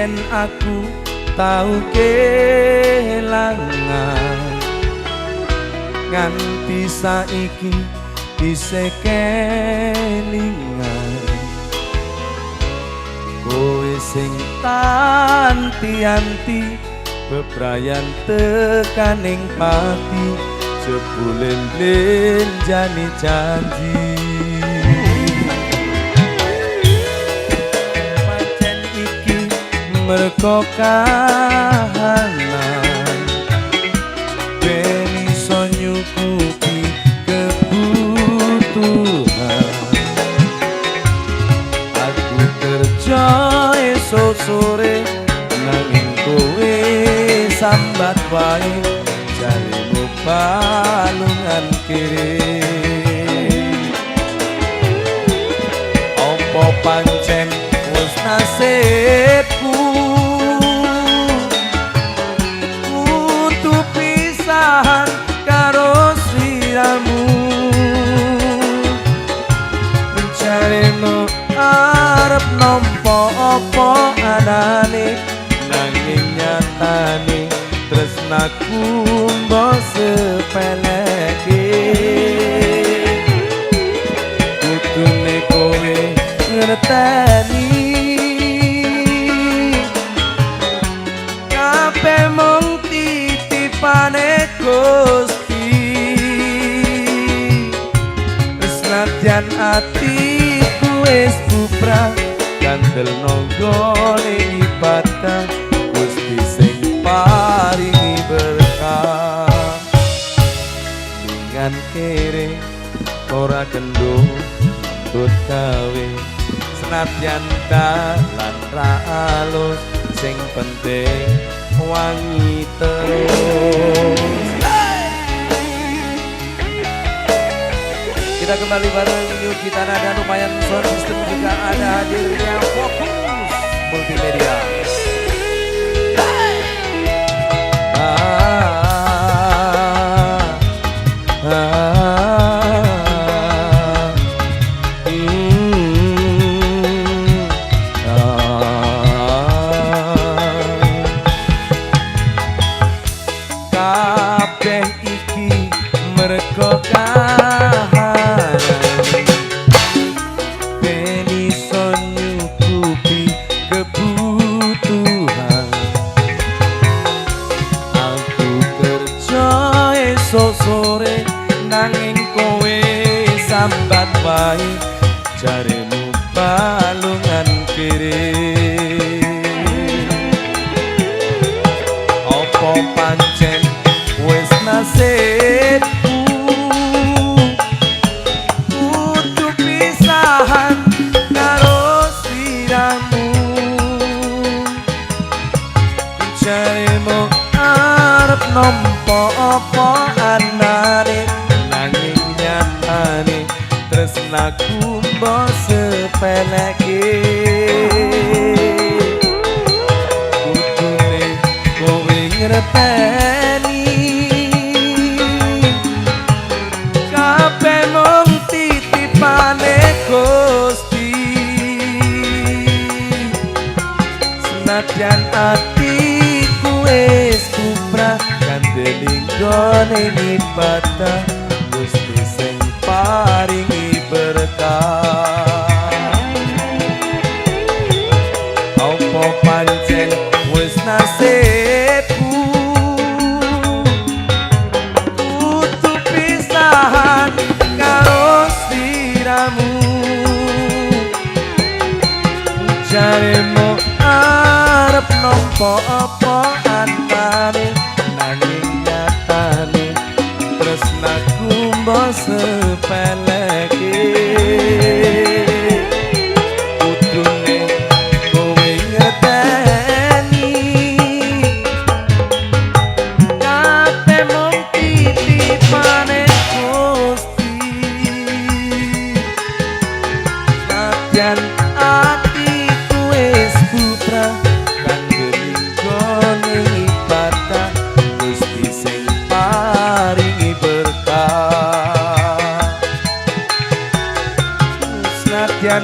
yen aku tau kelangan nganti saiki isih kelingan kowe sing tanti-anti bebrayan tekaning pati jebule lenjani janji pancen iki mergo kahanan ben iso nyukupi kebutuhan aku kerja esok sore nanging kowe sambat wae jaremu balungan kiri opo pancen wis nasibku kudu pisahan karo sliramu jaremu arep nampa apa anane nanging nyatane tresnaku mbok sepeleke kudune kowe ngerteni kabeh mung titipane Gusti senadyan atiku wis bubrah kandel nonggone ibadah Gusti sing paringi berkah dengan kere ora kendung tut gawe senadyan dalan ra alus sing penting wangi terus. Kita kembali bareng New Gitana dan lumayan sound system juga ada hadirnya Fokus Multimedia. Kabeh iki mergo kahanan ben iso nyukupi kebutuhan aku kerja esok sore nanging kowe sambat wae jaremu balungan kiri opo pancen wis nasibku kudu pisahan karo sliramu jaremu arep nampa apa anane nanging nyatane tresnaku mbok sepeleke kudune kowe ngerteni kabeh mung titipane Gusti senadyan atiku wis kubrah kandeling gone ibadah Gusti sing paringi berkah opo pancen wis nasibku kudu pisahan karo sliramu jaremu arep nampa apa antane nanging nyatane tresnaku mbok sepeleke kudune kowe ngerteni kabeh mung titipane Gusti senadyan atiku wis bubrah kanggo nggone ibadah Gusti sing paringi berkah senadyan